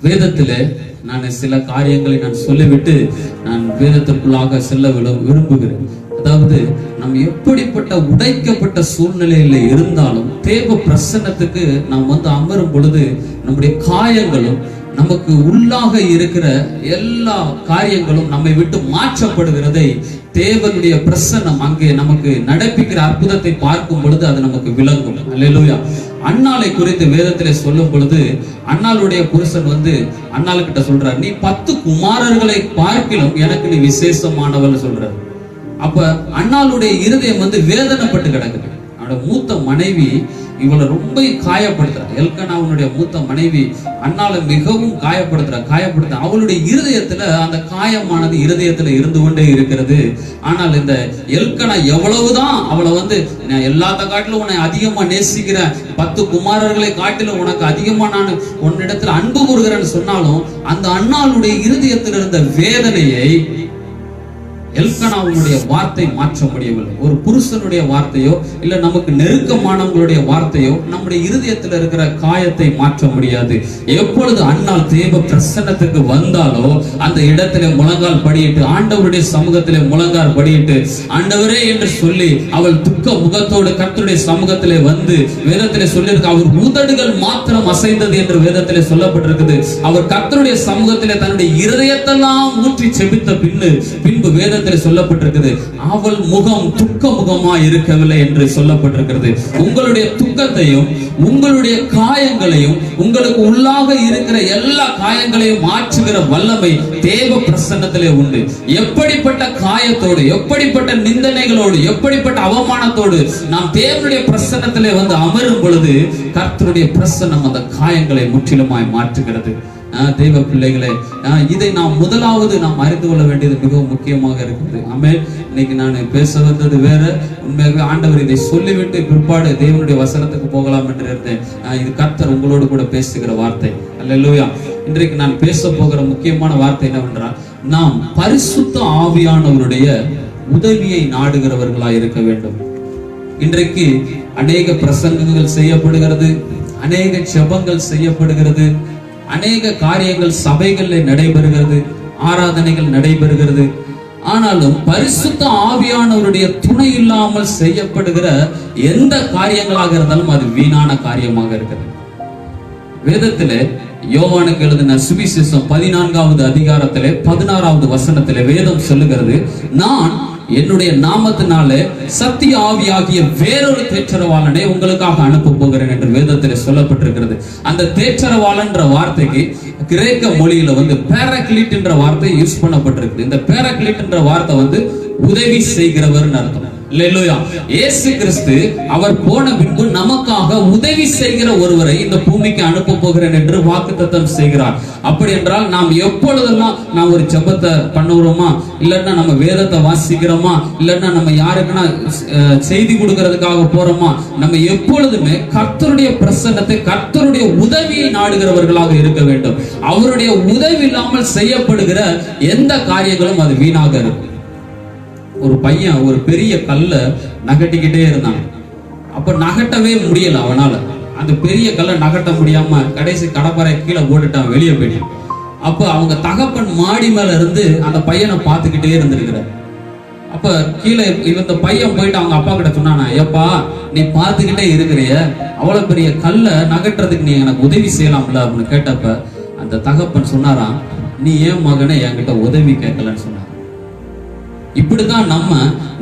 வேதத்திலே நான் சில காரியங்களை நான் சொல்லிவிட்டு நான் வேதத்திற்குள்ளாக செல்ல விரும்புகிறேன். அதாவது நம்ம எப்படிப்பட்ட உடைக்கப்பட்ட சூழ்நிலையில இருந்தாலும் தேவ பிரசன்னத்துக்கு நாம் அமரும் பொழுது நம்முடைய காயங்களும் நமக்கு உள்ளாக இருக்கிற எல்லா காரியங்களும் நம்மை விட்டு மாற்றப்படுகிறதை தேவனுடைய பிரசன்னம் அங்கே நமக்கு நடப்பிக்கிற அற்புதத்தை பார்க்கும் பொழுது அது நமக்கு விளங்கும். அல்லேலூயா. அன்னாளை குறித்து வேதத்திலே சொல்லும் பொழுது அன்னாளுடைய புருஷன் அன்னாள் கிட்ட சொல்றார், நீ 10 குமாரர்களை பார்க்கிலும் எனக்கு நீ விசேஷமானவள் சொல்றார். அப்ப அன்னாளுடைய இருதயம் வேதனைப்பட்டு கிடக்குது. அவனோட மூத்த மனைவி இவளை ரொம்ப காயப்படுத்துறார். எல்கனாவுடைய மூத்த மனைவி அன்னாளை மிகவும் காயப்படுத்த அவளுடைய இருதயத்துல அந்த காயமானது இருதயத்துல இருந்து கொண்டே இருக்கிறது. ஆனால் இந்த எல்கனா எவ்வளவுதான் அவளை நான் எல்லாத்த காட்டிலும் உன்னை அதிகமா நேசிக்கிறேன், 10 குமாரர்களை காட்டிலும் உனக்கு அதிகமா நான் உன்னிடத்துல அன்பு கூறுகிறேன்னு சொன்னாலும் அந்த அன்னாளுடைய இருதயத்தில் இருந்த வேதனையை எல்கனாவுடைய வார்த்தை மாற்ற முடியவில்லை. ஒரு புருஷனுடைய வார்த்தையோ இல்ல நமக்கு நெருக்கமானவங்களுடைய வார்த்தையோ நம்முடைய இருதயத்தில் இருக்கிற காயத்தை மாற்ற முடியாது. எப்பொழுது அன்னாள் தேவ பிரசன்னத்துக்கு வந்தாலோ அந்த இடத்துல முழங்கால் படியிட்டு ஆண்டவருடைய சமூகத்திலே முழங்கால் படியிட்டு ஆண்டவரே என்று சொல்லி அவள் துக்க முகத்தோடு கர்த்தருடைய சமூகத்திலே வேதத்திலே சொல்லியிருக்கு, அவர் உதடுகள் மாத்திரம் அசைந்தது என்று வேதத்திலே சொல்லப்பட்டிருக்குது. அவர் கர்த்தருடைய சமூகத்திலே தன்னுடைய இருதயத்தெல்லாம் ஊற்றி செபித்த பின்பு வேதத்தில் சொல்லப்பட்டிருக்கிறது, அவள் முகம் துக்க முகமா இருக்கவில்லை என்று சொல்லப்பட்டிருக்கிறது. உங்களுடைய துக்கத்தையும் உங்களுடைய காயங்களையும் உங்களுக்கு உள்ளாக இருக்கிற எல்லா காயங்களையும் மாற்றுகிற வல்லமை தேவ பிரசன்னத்திலே உண்டு. எப்படிப்பட்ட காயத்தோடு, எப்படிப்பட்ட நிந்தனைகளோடு, எப்படிப்பட்ட அவமானத்தோடு நாம் தேவனுடைய பிரசன்னத்திலே அமரும் பொழுது கர்த்தருடைய பிரசன்னம் அந்த காயங்களை முற்றிலுமாய் மாற்றுகிறது. தெய்வ பிள்ளைகளே, இதை முதலாவது நாம் அறிந்து கொள்ள வேண்டியது மிகவும் முக்கியமாக இருக்குது. ஆமென். இன்னைக்கு நான் பேச வந்தது வேற, உண்மையாகவே ஆண்டவர் இதை சொல்லிவிட்டு பிற்பாடு தேவனுடைய வசனத்துக்கு போகலாம் என்று இருந்தேன். இது கர்த்தர் உங்களோடு கூட பேசுகிற வார்த்தை. அல்லேலூயா. இன்றைக்கு நான் பேச போகிற முக்கியமான வார்த்தை என்னவென்றால், நாம் பரிசுத்த ஆவியானவருடைய உதவியை நாடுகிறவர்களாய் இருக்க வேண்டும். இன்றைக்கு அநேக பிரசங்கங்கள் செய்யப்படுகிறது, அநேக ஜெபங்கள் செய்யப்படுகிறது, அநேக காரியங்கள் சபைகளில் நடைபெறுகிறது, ஆராதனைகள் நடைபெறுகிறது. ஆனாலும் பரிசுத்த ஆவியானவருடைய துணை இல்லாமல் செய்யப்படுகிற எந்த காரியங்களாக இருந்தாலும் அது வீணான காரியமாக இருக்கிறது. வேதத்திலே யோவானுக்கு எழுதின சுவிசேஷம் 14வது அதிகாரத்திலே 16வது வசனத்திலே வேதம் சொல்லுகிறது, நான் என்னுடைய நாமத்தினாலே சத்திய ஆவியாகிய வேறொரு தேற்றரவாளனை உங்களுக்காக அனுப்ப போகிறேன் என்று வேதத்தில் சொல்லப்பட்டிருக்கிறது. அந்த தேற்றரவாளன்ற வார்த்தைக்கு கிரேக்க மொழியில பேராக்லீட் என்ற வார்த்தை யூஸ் பண்ணப்பட்டிருக்கு. இந்த பேராக்லீட் என்ற வார்த்தை உதவி செய்கிறவர் அர்த்தம். அல்லேலூயா. இயேசு கிறிஸ்து அவர் போன பின்பு நமக்காக உதவி செய்கிற ஒருவரை இந்த பூமிக்கு அனுப்ப போகிறேன் என்று வாக்குத்தத்தம் செய்கிறார். அப்படி என்றால் நாம் எப்பொழுதெல்லாம் நாம் ஒரு ஜெபத்தை பண்ணுறோமா, இல்லன்னா நம்ம வேதத்தை வாசிக்கிறோமா, இல்லன்னா நம்ம யாருக்குன்னா செய்தி கொடுக்கிறதுக்காக போறோமா, நம்ம எப்பொழுதுமே கர்த்தருடைய பிரசன்னத்தை, கர்த்தருடைய உதவியை நாடுகிறவர்களாக இருக்க வேண்டும். அவருடைய உதவி இல்லாமல் செய்யப்படுகிற எந்த காரியங்களும் அது வீணாக இருக்கும். ஒரு பையன் ஒரு பெரிய கல்ல நகட்டிக்கிட்டே இருந்தான். அப்ப நகட்டவே முடியல அவனால. அந்த பெரிய கல்லை நகட்ட முடியாம கடைசி கடப்பாறை கீழே போட்டுட்டான், வெளியே போயிட்டான். அப்ப அவங்க தகப்பன் மாடி மேல இருந்து அந்த பையனை பார்த்துக்கிட்டே இருந்திருக்கிறார். அப்ப கீழே இந்த பையன் போயிட்டு அவங்க அப்பா கிட்ட சொன்னானா, ஏப்பா நீ பார்த்துக்கிட்டே இருக்கிறிய, அவ்வளவு பெரிய கல்லை நகட்டுறதுக்கு நீ எனக்கு உதவி செய்யலாம்ல அப்படின்னு கேட்டப்ப அந்த தகப்பன் சொன்னாராம், நீ ஏன் மகனை என்கிட்ட உதவி கேட்கலன்னு சொன்னார். இப்படிதான்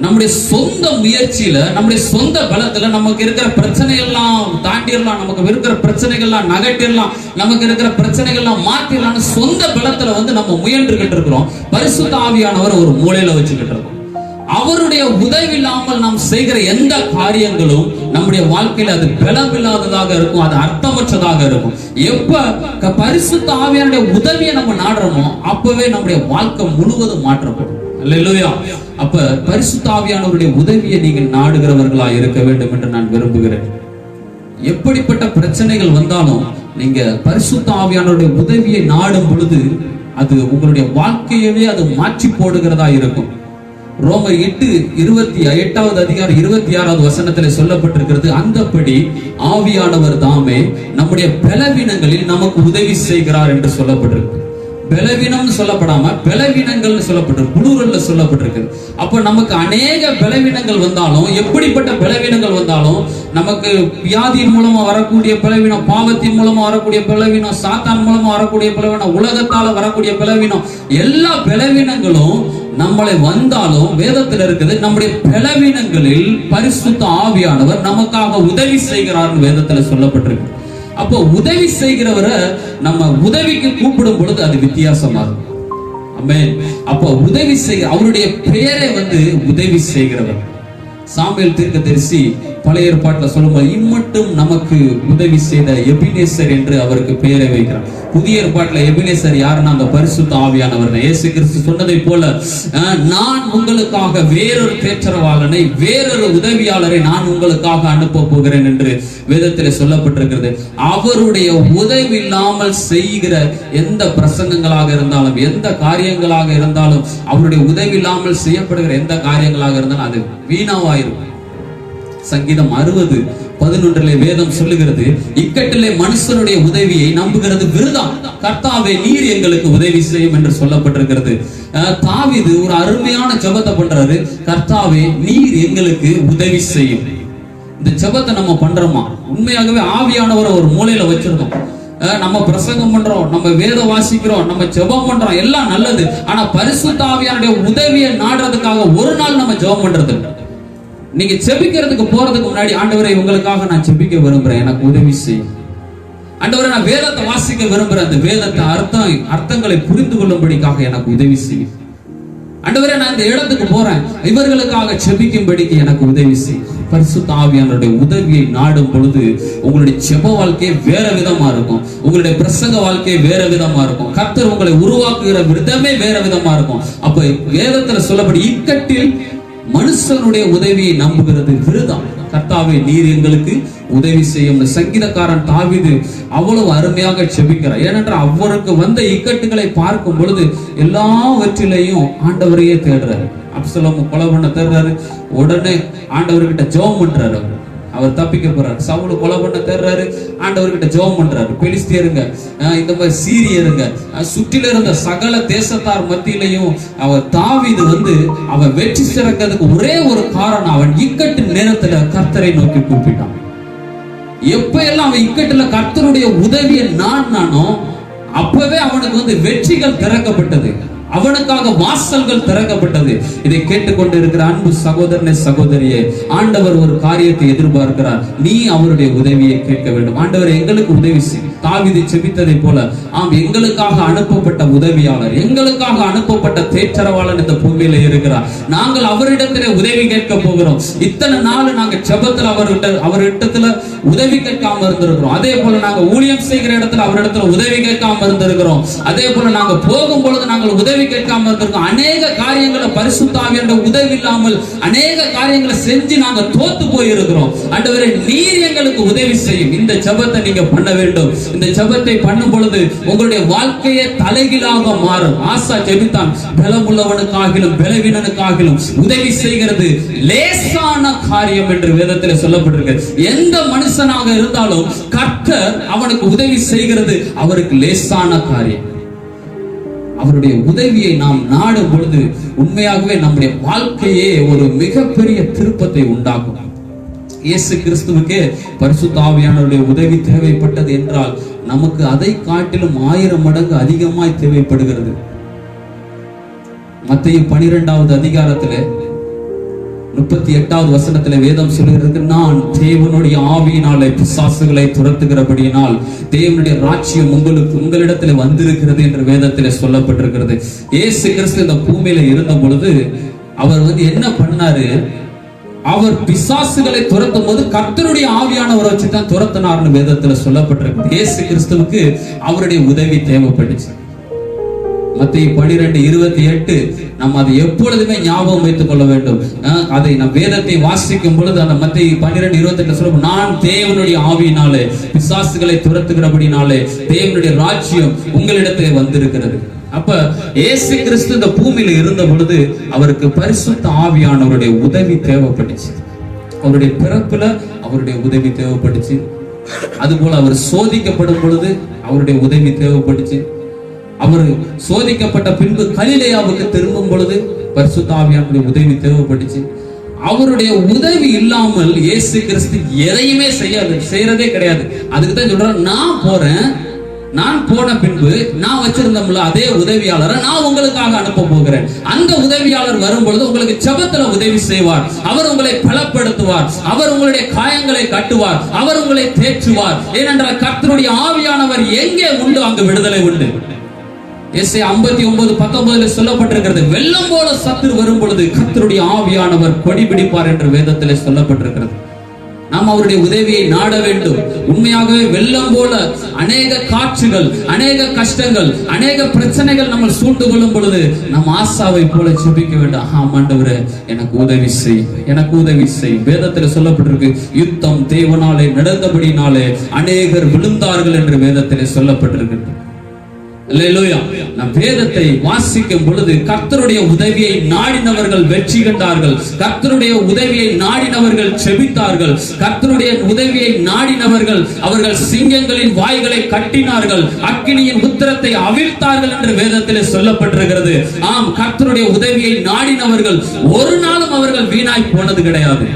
நம்முடைய சொந்த முயற்சியில, நம்முடைய சொந்த பலத்துல நமக்கு இருக்கிற பிரச்சனைகள்லாம் தாண்டிடலாம், நமக்கு இருக்கிற பிரச்சனைகள்லாம் நகட்டிடலாம், நமக்கு இருக்கிற பிரச்சனைகள்லாம் மாத்திடலாம். சொந்த பலத்துல நம்ம முயன்றுகிட்டு இருக்கிறோம். பரிசுத்த ஆவியானவர் ஒரு மூலையில வச்சுக்கிட்டு இருக்கோம். அவருடைய உதவி இல்லாமல் நாம் செய்கிற எந்த காரியங்களும் நம்முடைய வாழ்க்கையில அது பலமில்லாததாக இருக்கும், அது அர்த்தமற்றதாக இருக்கும். எப்ப பரிசுத்த ஆவியானுடைய உதவியை நம்ம நாடுறோமோ அப்பவே நம்முடைய வாழ்க்கை முழுவதும் மாற்றப்படும். அல்லேலூயா. அப்ப பரிசுத்த ஆவியானவருடைய உதவியை நீங்கள் நாடுகிறவர்களா இருக்க வேண்டும் என்று நான் விரும்புகிறேன். எப்படிப்பட்ட பிரச்சனைகள் வந்தாலும் நீங்க பரிசுத்த ஆவியானவருடைய உதவியை நாடும் பொழுது அது உங்களுடைய வாழ்க்கையவே அது மாற்றி போடுகிறதா இருக்கும். ரோமர் 8:28 அதிகாரம் 26வது வசனத்துல சொல்லப்பட்டிருக்கிறது, அந்தப்படி ஆவியானவர் தாமே நம்முடைய பலவீனங்களில் நமக்கு உதவி செய்கிறார் என்று சொல்லப்பட்டிருக்கு. பலவீனம் சொல்லப்படாம பலவீனங்கள் சொல்லப்பட்டிருக்கு, புளூரல்ல சொல்லப்பட்டிருக்கு. அப்ப நமக்கு அநேக பலவீனங்கள் வந்தாலும், எப்படிப்பட்ட பலவீனங்கள் வந்தாலும், நமக்கு வியாதியின் மூலமா வரக்கூடிய பலவீனம், பாவத்தின் மூலமா வரக்கூடிய பலவீனம், சாத்தான் மூலமா வரக்கூடிய பலவீனம், உலகத்தால வரக்கூடிய பலவீனம், எல்லா பலவீனங்களும் நம்மளை வந்தாலும் வேதத்தில் இருக்குது, நம்முடைய பலவீனங்களில் பரிசுத்த ஆவியானவர் நமக்காக உதவி செய்கிறார் வேதத்துல சொல்லப்பட்டிருக்கு. அப்போ உதவி செய்கிறவரை நம்ம உதவிக்கு கூப்பிடும் பொழுது அது வித்தியாசமா இருக்கும். ஆமென். அப்போ உதவி செய்ய, அவருடைய பெயரை உதவி செய்கிறவர். சாமுவேல் தீர்க்கதரிசி பழைய ஏற்பாட்டில் சொல்லும்போது இம்மட்டும் நமக்கு உதவி செய்த எபினேசர் என்று அவருக்கு பெயரை வைக்கிறார். புதிய ஏற்பாட்டில் எபினேசர் யாருன்னா அந்த பரிசுத்த ஆவியானவர். இயேசு கிறிஸ்து சொன்னதை போல, நான் உங்களுக்காக வேறொரு தேற்றரவாளனை, வேறொரு உதவியாளரை நான் உங்களுக்காக அனுப்ப போகிறேன் என்று வேதத்தில் சொல்லப்பட்டிருக்கிறது. அவருடைய உதவி இல்லாமல் செய்கிற எந்த பிரசங்கங்களாக இருந்தாலும், எந்த காரியங்களாக இருந்தாலும், அவருடைய உதவி இல்லாமல் செய்யப்படுகிற எந்த காரியங்களாக இருந்தாலும் அது வீணாவாயிருக்கும். சங்கீதம் 60:11 வேதம் சொல்லுகிறது, இக்கட்டிலே மனுஷனுடைய உதவியை நம்புகிறது விருதா, கர்த்தாவே நீர் எங்களுக்கு உதவி செய்யும் என்று சொல்லப்பட்டிருக்கிறது. தாவீது ஒரு அருமையான ஜெபத்தை பண்றாரு, கர்த்தாவே நீர் எங்களுக்கு உதவி செய்யும். இந்த ஜெபத்தை நம்ம பண்றோமா? உண்மையாகவே ஆவியானவரை ஒரு மூலையில வச்சிருக்கோம். நம்ம பிரசங்கம் பண்றோம், நம்ம வேத வாசிக்கிறோம், நம்ம ஜெபம் பண்றோம், எல்லாம் நல்லது. ஆனா பரிசுத்த ஆவியானுடைய உதவியை நாடுறதுக்காக ஒரு நாள் நம்ம ஜெபம் பண்றது. நீங்க ஜெபிக்கிறதுக்கு போறதுக்கு முன்னாடி, ஆண்டவரே உங்களுக்காக நான் ஜெபிக்க விரும்புறேன், எனக்கு உதவி செய்யும். ஆண்டவரே நான் வேதத்தை வாசிக்க விரும்புறேன், அந்த வேதத்தை அர்த்தங்களை புரிந்து கொள்ளும்படிக்காக எனக்கு உதவி செய்யும். ஆண்டவரே நான் இந்த இடத்துக்கு போறேன், இவர்களுக்காக ஜெபிக்கும்படிக்கு எனக்கு உதவி செய்யும். பரிசுத்த ஆவியானவருடைய உதவியை நாடும் பொழுது உங்களுடைய ஜெப வாழ்க்கை வேற விதமா இருக்கும், உங்களுடைய பிரசங்க வாழ்க்கை வேற விதமா இருக்கும், கர்த்தர் உங்களை உருவாக்குகிற விதமே வேற விதமா இருக்கும். அப்ப வேதத்துல சொல்லப்படி இக்கட்டில் மனுஷனுடைய உதவியை நம்புகிறது விருதா, கர்த்தாவே நீர் எங்களுக்கு உதவி செய்யும். சங்கீதக்காரன் தாவீது அவ்வளவு அருமையாக ஜெபிக்கிறார். ஏனென்றால் அவருக்கு வந்த இக்கட்டுகளை பார்க்கும் பொழுது எல்லாவற்றிலையும் ஆண்டவரையே தேடுறாரு. அப்சலோம் கொலை பண்ண தேடுறாரு, உடனே ஆண்டவர்கிட்ட ஜெபம் பண்றாரு. அவர் தப்பிக்க போறாரு. சவுல் கொலை பண்ண தேடுறாரு, ஆண்டவர்கிட்ட ஜெபம் பண்றாரு. பெலிஸ்தியருங்க, இந்த மாதிரி சீரியருங்க, சுற்றில இருந்த சகல தேசத்தார் மத்தியிலையும் அவர் தாவீது அவன் வெற்றி சிறக்கிறதுக்கு ஒரே ஒரு காரணம், அவன் இக்கட்டு நேரத்துல கர்த்தரை நோக்கி கூப்பிட்டான். எப்ப எல்லாம் அவன் இக்கட்டுல கர்த்தருடைய உதவியை நானோ அப்பவே அவனுக்கு வெற்றிகள் திறக்கப்பட்டது, அவனுக்காக வாசல்கள் திறக்கப்பட்டது. இதை கேட்டுக்கொண்டு இருக்கிற அன்பு சகோதரனே, சகோதரியே, ஆண்டவர் ஒரு காரியத்தை எதிர்பார்க்கிறார். நீ அவருடைய உதவியை கேட்க வேண்டும். ஆண்டவர் எங்களுக்கு உதவி செய்யும். தாவீது ஜெபித்ததை போல, எங்களுக்காக அனுப்பப்பட்ட உதவியாளர், எங்களுக்காக அனுப்பப்பட்ட தேற்றரவாளன் இந்த பூமியில இருக்கிறார். நாங்கள் அவரிடத்திலே உதவி கேட்க போகிறோம். இத்தனை நாள் நாங்க ஜெபத்துல அவரிடத்துல உதவி கேட்காம இருந்திருக்கிறோம். அதே போல நாங்க ஊழியம் செய்கிற இடத்துல அவரிடத்துல உதவி கேட்காம இருந்திருக்கிறோம். அதே போல நாங்க போகும் பொழுது நாங்கள் உதவி கேட்காம இருந்திருக்கோம். அநேக காரியங்களை பரிசுத்த ஆவியானவருடைய உதவி இல்லாமல் அநேக காரியங்களை செஞ்சு நாங்க தோத்து போயிருக்கிறோம். ஆண்டவரே நீர் எங்களுக்கு உதவி செய்யும். இந்த ஜெபத்தை நீங்க பண்ண வேண்டும். இந்த ஜெபத்தை பண்ணும் பொழுது உங்களுடைய வாழ்க்கையே தலைகீழாக மாறும். ஆசா ஜெபித்தான், பலமுள்ளவனுக்காகிலும் பலவீனனுக்காகிலும் உதவி செய்கிறது லேசான காரியம் என்று வேதத்தில் சொல்லப்பட்டிருக்கு. எந்த மனுஷனாக இருந்தாலும் கர்த்தர் அவனுக்கு உதவி செய்கிறது அவருக்கு லேசான காரியம். அவருடைய உதவியை நாம் நாடும் பொழுது உண்மையாகவே நம்முடைய வாழ்க்கையே ஒரு மிகப்பெரிய திருப்பத்தை உண்டாக்கும். இயேசு கிறிஸ்துவுக்கே பரிசுத்த ஆவியானவருடைய உதவி தேவைப்பட்டது என்றால் நமக்கு அதை காட்டிலும் 1000 மடங்கு அதிகமாய் தேவைப்படுகிறது. மத்தேயு 12வது அதிகாரத்திலே 38வது வசனத்திலே வேதம் சொல்கிறது, நான் தேவனுடைய ஆவியினாலே பிசாசுகளை துரத்துகிறபடியினால் தேவனுடைய ராஜ்யம் உங்களிடத்தில் வந்திருக்கிறது என்று வேதத்திலே சொல்லப்பட்டிருக்கிறது. இயேசு கிறிஸ்து இந்த பூமியில இருந்த பொழுது அவர் என்ன பண்ணாரு? அவர் பிசாசுகளை துரத்தும் போது கர்த்தருடைய ஆவியானவரை வச்சு தான் துரத்தினார்னு வேதத்துல சொல்லப்பட்டிருக்கு. இயேசு கிறிஸ்துவுக்கு அவருடைய உதவி தேவைப்பட்டுச்சு. மத்தேயு 12:28 நம்ம அதை எப்பொழுதுமே ஞாபகம் வைத்துக் கொள்ள வேண்டும். அதை நம் வேதத்தை வாசிக்கும் பொழுது அந்த மத்தேயு 12:28 சொல்லும், நான் தேவனுடைய ஆவியினாலே பிசாசுகளை துரத்துகிறபடினாலே தேவனுடைய ராஜ்யம் உங்களிடத்தில் வந்திருக்கிறது. அப்ப இயேசு கிறிஸ்து இந்த பூமியில இருந்த பொழுது அவருக்கு பரிசுத்த ஆவியானவருடைய உதவி தேவைப்பட்டுச்சு. அவருடைய பிறப்புல அவருடைய உதவி தேவைப்பட்டுச்சு. அதுபோல அவர் சோதிக்கப்படும் பொழுது அவருடைய உதவி தேவைப்பட்டுச்சு. அவர் சோதிக்கப்பட்ட பின்பு கலிலேயாவுக்கு திரும்பும் பொழுது பரிசுத்த ஆவியானுடைய உதவி தேவைப்பட்டுச்சு. அவருடைய உதவி இல்லாமல் இயேசு கிறிஸ்து எதையுமே செய்யறதே கிடையாது. அதுக்கு தான் சொல்றாரு, நான் போறேன், நான் போன பின்பு நான் வச்சிருந்தோம்ல அதே உதவியாளரை நான் உங்களுக்காக அனுப்ப போகிறேன். அந்த உதவியாளர் வரும் பொழுது உங்களுக்கு ஜெபத்துல உதவி செய்வார். அவர் உங்களை பலப்படுத்துவார். அவர் உங்களுடைய காயங்களை கட்டுவார். அவர் உங்களை தேற்றுவார். ஏனென்றால் கர்த்தருடைய ஆவியானவர் எங்கே உண்டு அங்கு விடுதலை உண்டு. எஸ்ஐயா 59:19 சொல்லப்பட்டிருக்கிறது, வெள்ளம் போல சத்துரு வரும் பொழுது கர்த்தருடைய ஆவியானவர் கொடி பிடிப்பார் என்று வேதத்திலே சொல்லப்பட்டிருக்கிறது. நாம் அவருடைய உதவியை நாட வேண்டும். உண்மையாகவே வெள்ளம் போல அநேக காட்சிகள், அநேக கஷ்டங்கள், அநேக பிரச்சனைகள் நம்ம சூழ்ந்து கொள்ளும் பொழுது நம் ஆசாவை போல ஜெபிக்க வேண்டும். ஆண்டவரே எனக்கு உதவி செய், எனக்கு உதவி செய். வேதத்தில் சொல்லப்பட்டிருக்கு, யுத்தம் தேவனாலே நடந்தபடினாலே அநேகர் விழுந்தார்கள் என்று வேதத்திலே சொல்லப்பட்டிருக்கிறது. அல்லேலூயா. நம் வேதத்தை வாசிக்கும் பொழுது கர்த்தருடைய உதவியை நாடினவர்கள் வெற்றி கண்டார்கள். கர்த்தருடைய உதவியை நாடினவர்கள் செபித்தார்கள். கர்த்தருடைய உதவியை நாடினவர்கள் அவர்கள் சிங்கங்களின் வாய்களை கட்டினார்கள், அக்கினியின் உத்திரத்தை அவிழ்த்தார்கள் என்று வேதத்திலே சொல்லப்பட்டிருக்கிறது. ஆம், கர்த்தருடைய உதவியை நாடினவர்கள் ஒரு நாளும் அவர்கள் வீணாய் போனது கிடையாது.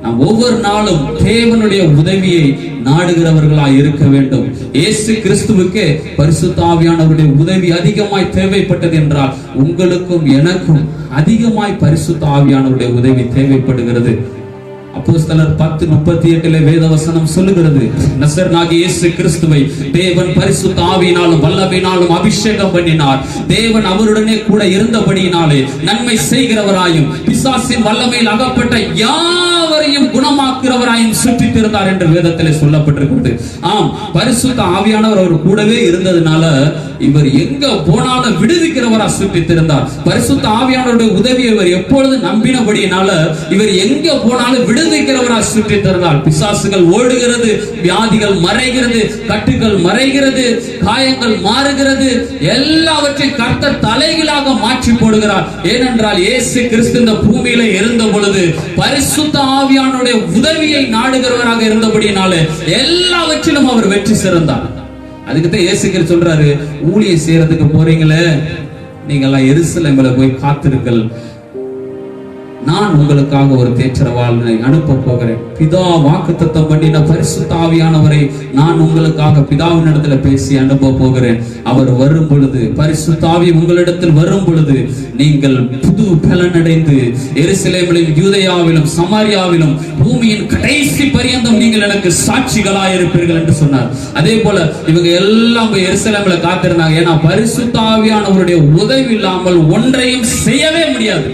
நாம் ஒவ்வொரு நாளும் தேவனுடைய உதவியை நாடுகிறவர்களாய் இருக்க வேண்டும். இயேசு கிறிஸ்துவுக்கே பரிசுத்த ஆவியானவருடைய உதவி அதிகமாய் தேவைப்பட்டது என்றால் உங்களுக்கும் எனக்கும் அதிகமாய் பரிசுத்த ஆவியானவருடைய உதவி தேவைப்படுகிறது. அப்போஸ்தலர் 10:38 வேதவசனம் சொல்லுகிறது, நசரேயனாகிய இயேசு கிறிஸ்துவை தேவன் பரிசுத்த ஆவியினாலும் வல்லமையினாலும் அபிஷேகம் பண்ணினார். தேவன் அவருடனே கூட இருந்தபடியினாலே நன்மை செய்கிறவராயும் பிசாசின் வல்லமையில் அகப்பட்ட யாவரையும் குணமாக்குறவராயும் சுற்றித் இருந்தார் என்று வேதத்திலே சொல்லப்பட்டிருக்கிறது. ஆம், பரிசுத்த ஆவியானவர் அவர் கூடவே இருந்ததுனால இவர் எங்க போனாலும் விடுவிக்கிறவரா சுற்றித் இருந்தார். பரிசுத்த ஆவியானவருடைய உதவியை இவர் எப்பொழுது நம்பினபடியினால இவர் எங்க போனாலும் விடுவிக்கிறவரா சுற்றித் இருந்தார். பிசாசுகள் ஓடுகிறது, வியாதிகள் மறைகிறது, கட்டுகள் மறைகிறது, காயங்கள் மாறுகிறது, எல்லாவற்றையும் கர்த்தர் தலைகீழாக மாற்றி போடுகிறார். ஏனென்றால் இயேசு கிறிஸ்து இந்த பூமியில இருந்த பொழுது பரிசுத்த ஆவியானுடைய உதவியை நாடுகிறவராக இருந்தபடியினாலே எல்லாவற்றிலும் அவர் வெற்றி சிறந்தார். அதுக்குதான் இயேசு கிறிஸ்து சொல்றாரு, ஊழியம் செய்யறதுக்கு போறீங்களே, நீங்க எல்லாம் எருசலேமில போய் காத்திருங்கள், நான் உங்களுக்காக ஒரு தேற்றரவாளனை அனுப்ப போகிறேன். பிதா வாக்குத்தத்தம் பண்ணின பரிசுத்த ஆவியானவரை நான் உங்களுக்காக பிதாவின் இடத்துல பேசி அனுப்ப போகிறேன். அவர் வரும் பொழுது, பரிசுத்த ஆவி உங்களிடத்தில் வரும் பொழுது நீங்கள் புது பலனடைந்து எருசலேமிலும் யூதேயாவிலும் சமாரியாவிலும் பூமியின் கடைசி பரியந்தம் நீங்கள் எனக்கு சாட்சிகளாயிருப்பீர்கள் என்று சொன்னார். அதே போல இவங்க எல்லாம் எருசலேமில காத்திருந்தாங்க. ஏன்னா பரிசுத்த ஆவியானவருடைய உதவி இல்லாமல் ஒன்றையும் செய்யவே முடியாது.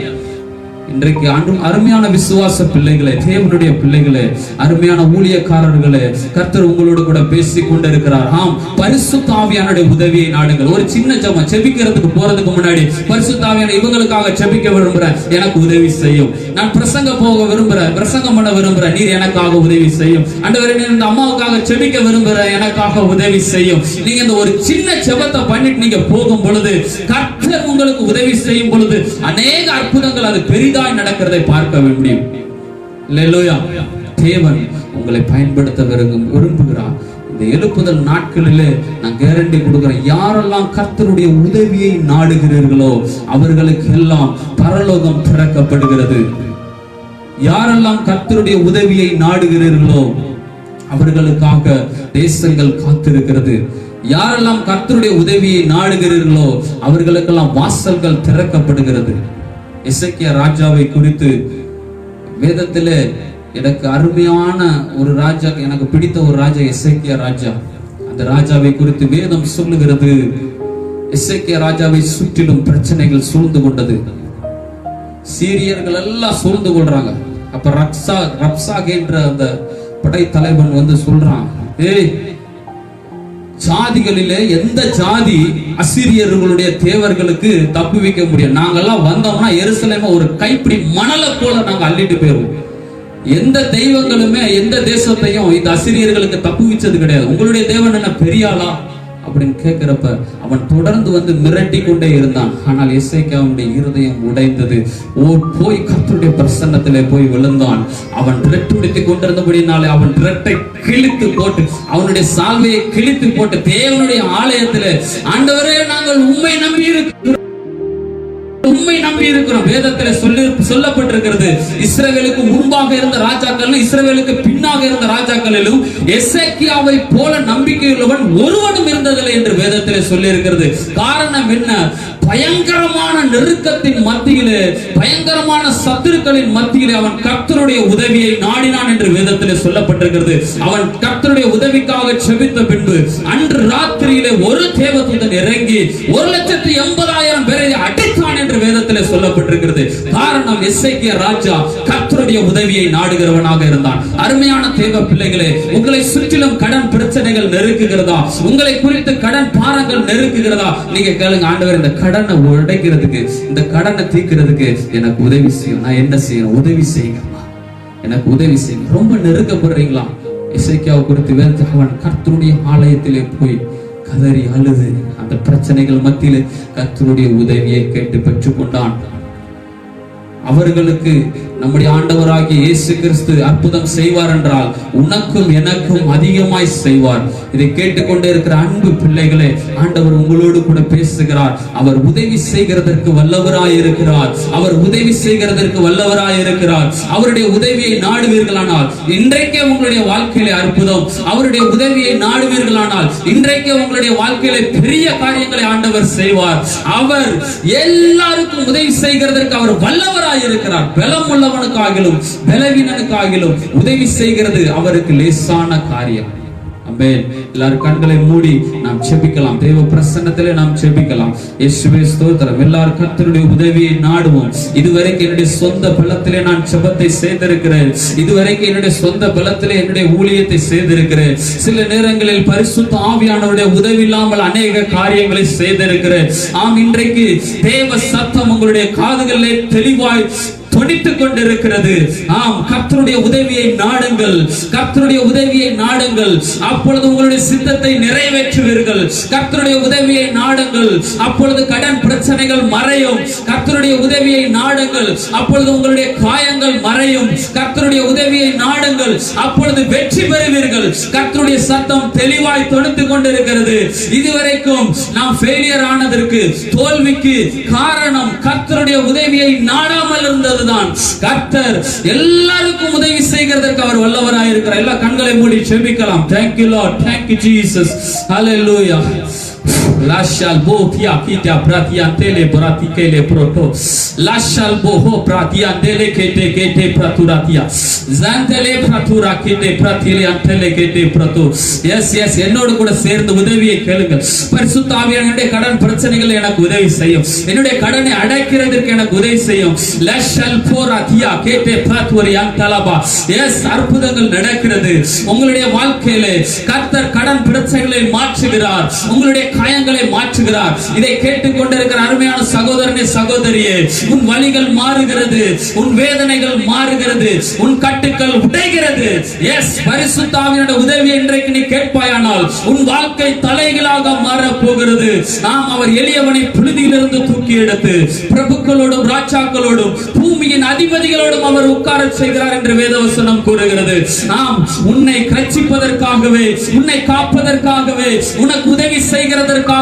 இன்றைக்கு அருமையான விசுவாச பிள்ளைகளே, தேவனுடைய பிள்ளைகளே, அருமையான ஊழியக்காரர்களே, கர்த்தர் உங்களோடு கூட பேசிக் கொண்டிருக்கிறார். ஆம், பரிசுத்த ஆவியானுடைய உதவியை நாடுங்கள். ஒரு சின்ன ஜெபம், செபிக்கிறதுக்கு போறதுக்கு முன்னாடி பரிசுத்த ஆவியான இவங்களுக்காக செபிக்க விரும்புறேன், எனக்கு உதவி செய்யும். நான் பிரசங்க போக விரும்புறேன், பிரசங்கம் பண்ண விரும்புறேன், நீர் எனக்காக உதவி செய்யும். ஆண்டவரே, நீர் இந்த அம்மாவுக்காக செபிக்க விரும்புறேன், எனக்காக உதவி செய்யும். நீங்க இந்த ஒரு சின்ன ஜெபத்தை பண்ணிட்டு நீங்க போகும் பொழுது கர்த்தர் உங்களுக்கு உதவி செய்யும் பொழுது அநேக அற்புதங்கள் அது பெரிதாய் நடக்கிறதை பார்க்க முடியும். அல்லேலூயா. தேவன் உங்களை பயன்படுத்த விரும்புகிறார். இந்த எழுப்புதல் நாட்களிலே நான் கேரண்டி கொடுக்கிறேன், யாரெல்லாம் கர்த்தருடைய உதவியை நாடுகிறீர்களோ அவர்களுக்கு எல்லாம் பரலோகம் திறக்கப்படுகிறது. யாரெல்லாம் கர்த்தருடைய உதவியை நாடுகிறீர்களோ அவர்களுக்காக தேசங்கள் காத்திருக்கிறது. யாரெல்லாம் கர்த்தருடைய உதவியை நாடுகிறீர்களோ அவர்களுக்கெல்லாம் வாசல்கள் திறக்கப்படுகிறது. எசேக்கியா ராஜாவை குறித்து வேதத்திலே எனக்கு அருமையான ஒரு ராஜா, எனக்கு பிடித்த ஒரு ராஜா எசேக்கியா ராஜா. அந்த ராஜாவை குறித்து வேதம் சொல்லுகிறது, எசேக்கியா ராஜாவை சுற்றிலும் பிரச்சனைகள் சூழ்ந்து கொண்டது. சீரியர்கள் எல்லாம் சூழ்ந்து கொள்றாங்க. அப்ப ரப்சாக் என்ற அந்த படை தலைவன் வந்து சொல்றான், ஏய், ஜாதிகளிலே எந்த ஜாதி அசிரியர்களுடைய தேவர்களுக்கு தப்பு வைக்க முடியும்? நாங்கெல்லாம் வந்தோம்னா எருசலேமை ஒரு கைப்பிடி மணலை போல நாங்க அள்ளிட்டு போயிருவோம். எந்த தெய்வங்களுமே எந்த தேசத்தையும் இந்த அசிரியர்களுக்கு தப்பு வச்சது கிடையாது. உங்களுடைய தேவன் என்ன பெரியாளா அப்படின்னு கேட்கிறப்ப அவன் தொடர்ந்து வந்து மிரட்டி கொண்டே இருந்தான். ஆனால் எசேக்கியாவுடைய இருதயம் உடைந்தது. போய் கர்த்தருடைய பிரசன்னத்திலே போய் விழுந்தான். அவன் ரெட்டுடித்துக் கொண்டிருந்தபடினாலே அவன் ரெட்டை கிழித்து போட்டு, அவனுடைய சால்வையை கிழித்து போட்டு, தேவனுடைய ஆலயத்திலே, ஆண்டவரே நாங்கள் உம்மை நம்பி இருக்கிறோம், உண்மை நம்பி இருக்கிறோம். வேதத்தில் சொல்லப்பட்டிருக்கிறது, இஸ்ரவேலுக்கு முன்பாக இருந்த ராஜாக்கள், இஸ்ரவேலுக்கு பின்னாக இருந்த ராஜாக்களிலும் எசேக்கியாவை போல நம்பிக்கையுள்ளவன் ஒருவனும் இருந்ததில்லை என்று வேதத்தில் சொல்லி இருக்கிறது. காரணம் என்ன? பயங்கரமான நெருக்கத்தின் மத்தியிலே, பயங்கரமான சத்துருக்களின் மத்தியிலே அவன் கர்த்தருடைய உதவியை நாடினான் என்று வேதத்தில் சொல்லப்பட்டிருக்கிறது. அவன் கர்த்தருடைய உதவிக்காக செபித்த பின்பு அன்று ராத்திரியிலே ஒரு தேவதூதன் இறங்கி 1,80,000 பேரை அடித்தான் என்று வேதத்தில் சொல்லப்பட்டிருக்கிறது. காரணம், எசேக்கியா ராஜா கர்த்தருடைய உதவியை நாடுகிறவனாக இருந்தான். அருமையான தேவ பிள்ளைகளே, உங்களை சுற்றிலும் கடன் பிரச்சனைகள் நெருக்குகிறதா? உங்களை குறித்து கடன் பாரங்கள் நெருக்குகிறதா? நீங்க கேளுங்க, ஆண்டவர் இந்த கடனை உடைக்கிறதுக்கு, இந்த கடனை தீர்க்கிறதுக்கு எனக்கு உதவி செய்யும். நான் என்ன செய்யணும்? உதவி செய்யுங்கம்மா, எனக்கு உதவி செய்யுங்க. ரொம்ப நெருக்கப்படுறீங்களா? எசேக்கியாவை குறித்து வேதத்தில் அவன் கர்த்தருடைய ஆலயத்திலே போய் கதறி அழுது அந்த பிரச்சனைகள் மத்தியிலே கர்த்தருடைய உதவியை கேட்டு பெற்றுக்கொண்டான். அவர்களுக்கு நம்முடைய ஆண்டவராகிய இயேசு கிறிஸ்து அற்புதம் செய்வார் என்றால் உனக்கும் எனக்கும் அதிகமாய் செய்வார். இதை கேட்டுக்கொண்டே இருக்கிற அன்பு பிள்ளைகளே, ஆண்டவர் உங்களோடு கூட பேசுகிறார். அவர் உதவி செய்கிறதற்கு வல்லவராய் இருக்கிறார். அவர் உதவி செய்கிறதற்கு வல்லவராய் இருக்கிறார். அவருடைய உதவியை நாடுவீர்களானால் இன்றைக்கே உங்களுடைய வாழ்க்கையிலே அற்புதம். அவருடைய உதவியை நாடுவீர்களானால் இன்றைக்கே உங்களுடைய வாழ்க்கையிலே பெரிய காரியங்களை ஆண்டவர் செய்வார். அவர் எல்லாருக்கும் உதவி செய்கிறதற்கு அவர் வல்லவராய் இருக்கிறார். பலம் உள்ளவனுக்காகிலும் பலவீனனுக்காகிலும் உதவி செய்கிறது அவருக்கு லேசான காரியம். ஆமென். எல்லாரும் கண்களை மூடி நாம் செபிக்கலாம். தேவ பிரசன்னத்திலே நாம் செபிக்கலாம். இயேசுவே ஸ்தோத்திரம். எல்லாரும் கர்த்தருடைய உதவியை நாடுவோம். இதுவரைக்கும் என்னுடைய சொந்த பலத்திலே நான் ஜெபத்தை செய்திருக்கிறேன். இதுவரைக்கும் என்னுடைய சொந்த பலத்திலே என்னுடைய ஊழியத்தை செய்திருக்கிறேன். சில நேரங்களில் பரிசுத்த ஆவியானவருடைய உதவி இல்லாமல் அநேக காரியங்களை செய்திருக்கிறேன். ஆம், இன்றைக்கு தேவ சத்தம் உங்களுடைய காதுகளிலே தெளிவாய் துணித்துக் கொண்டிருக்கிறது. ஆம், கர்த்தருடைய உதவியை நாடுங்கள், கர்த்தருடைய உதவியை நாடுங்கள். அப்பொழுது உங்களுடைய சித்தத்தை நிறைவேற்றுவீர்கள். கர்த்தருடைய உதவியை நாடுங்கள், அப்பொழுது கடன் பிரச்சனைகள் மறையும். கர்த்தருடைய உதவியை நாடுங்கள், அப்பொழுது உங்களுடைய காயங்கள் மறையும். கர்த்தருடைய உதவியை நாடுங்கள், அப்பொழுது வெற்றி பெறுவீர்கள். கர்த்தருடைய சத்தம் தெளிவாய் துணித்துக் கொண்டிருக்கிறது. இதுவரைக்கும் நாம் ஃபெயிலியர் ஆனதற்கு, தோல்விக்கு காரணம் கர்த்தருடைய உதவியை நாடாமல் இருந்தது. கர்த்தர் எல்லாருக்கும் உதவி செய்கிறதற்கு அவர் வல்லவராய் இருக்கிறார். எல்லா கண்களை மூடி செபிக்கலாம். Thank you Lord, thank you Jesus, hallelujah. Lashal bo pia kita pratia tele pratikele proto lashal bo ho pratia tele kete praturatia zantele pratura kete pratile antele kete prato. yes என்னோடு கூட சேர்ந்து உதவியை கேளுங்கள். பரிசுத்த ஆவியானவருடைய கடன் பிரச்சனைகளை எனக்கு உதவி செய்யும். என்னுடைய கடனை அடைக்கிறதற்கு எனக்கு உதவி செய்யும். lashal poratia kete praturia antalaba. yes, அற்புதங்கள் நடக்கிறது உங்களுடைய வாழ்க்கையிலே. கர்த்தர் கடன் பிரச்சனைகளை மாற்றுகிறார். உங்களுடைய காயங்களை மாற்றுகிறார். இதை கேட்டுக்கொண்டிருக்கிற அருமையான சகோதரனே, சகோதரியே, உன் வலிகள் மாறுகிறது, உன் வேதனைகள் மாறுகிறது, உன் கட்டுக்கள் உடைகிறது. எஸ், பரிசுத்த ஆவியானவருடைய உதவி இன்றைக்கு நீ கேட்பாயானால் உன் வாழ்க்கை தலைகளாக மாற போகிறது. நாம் அவர் எளியவனை புழுதியிலிருந்து தூக்கி எடுத்து பிரபுக்களோடும் ராஜாக்களோடும் பூமியின் அதிபதிகளோடும் அவர் உட்கார செய்கிறார் என்று வேதவசனம் கூறுகிறது. நாம் உன்னை ரட்சிப்பதற்காகவே, உன்னை காப்பதற்காகவே, உனக்கு உதவி செய்கிறதற்காக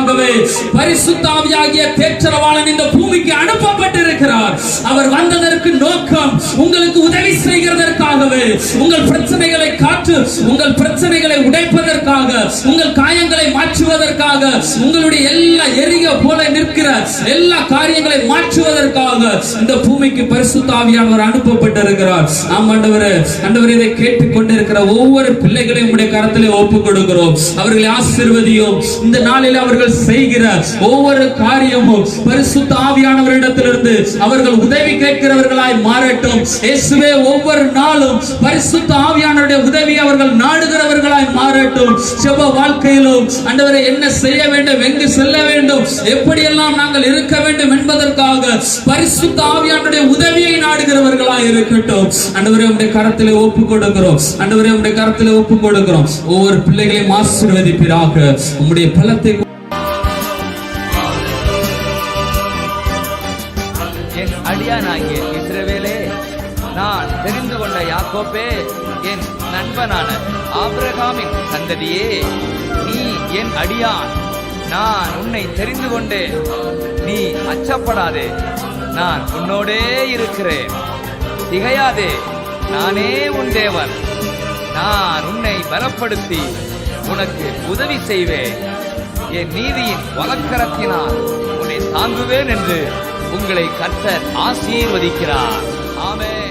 பரிசுத்த ஆவியாகிய தேற்றரவாளன் இந்த பூமிக்கு அனுப்பப்பட்டிருக்கிறார். அவர் வந்ததற்கு நோக்கம் உங்களுக்கு உதவி செய்கிறதற்காகவே, உங்கள் பிரச்சனைகளை காற்று, உங்கள் பிரச்சனைகளை உடைப்பதற்காக, உங்கள் காயங்களை மாற்றுவதற்காக, உங்களுடைய எல்லா எரிக போல நிற்கிற எல்லா காரியங்களை மாற்றுவதற்காக இந்த பூமிக்கு பரிசுத்த ஆவியானவர் அனுப்பப்பட்டிருக்கிறார். ஆம் ஆண்டவரே, ஆண்டவரே, இதை கேட்டுக்கொண்டிருக்கிற ஒவ்வொரு பிள்ளைகளையும் உடைய கரத்திலே ஒப்புக் கொடுக்கிறோம். அவர்களை ஆசீர்வதியும். இந்த நாளில் அவர்கள் செய்கிற ஒவ்வொரு காரியமும் பரிசுத்த ஆவியானவரிடத்திலிருந்து அவர்கள் உதவி கேட்கிறவர்களாய் மாறட்டும். இயேசுவே, ஒவ்வொரு நாளும் பரிசுத்த ஆவியானவருடைய உதவி அவர்கள் நாடுகிறவர்களாய் மாறட்டும். ஜெப வாழ்க்கையிலும் ஆண்டவரே என்ன செய்ய வேண்டும், எங்கு செல்ல வேண்டும், எப்படியெல்லாம் நாங்கள் இருக்க வேண்டும் என்பதற்காக பரிசுத்த ஆவியானவருடைய உதவியை நாடுகிறவர்களாய் இருக்கட்டும். ஆண்டவரே உம்முடைய கரத்திலே ஒப்பு கொடுக்கிறோம். ஆண்டவரே உம்முடைய கரத்திலே ஒப்பு கொடுக்கிறோம். ஒவ்வொரு பிள்ளைகளையும் ஆசீர்வதிப்பீராக. உம்முடைய பலத்தை என் அடியானாகிய இஸ்ரவேலே, நான் தெரிந்து கொண்ட யாக்கோபே, என் நண்பனான ஆபிரகாமின் சந்ததியே, நீ என் அடியான், நான் உன்னை தெரிந்து கொண்டேன். நீ அச்சப்படாதே, நான் உன்னோடே இருக்கிறேன். திகையாதே, நானே உன் தேவன். நான் உன்னை பலப்படுத்தி உனக்கு உதவி செய்வேன். என் நீதியின் வலக்கரத்தினால் உன்னை தாங்குவேன் என்று உங்களை கர்த்தர் ஆசீர்வதிக்கிறார். ஆமென்.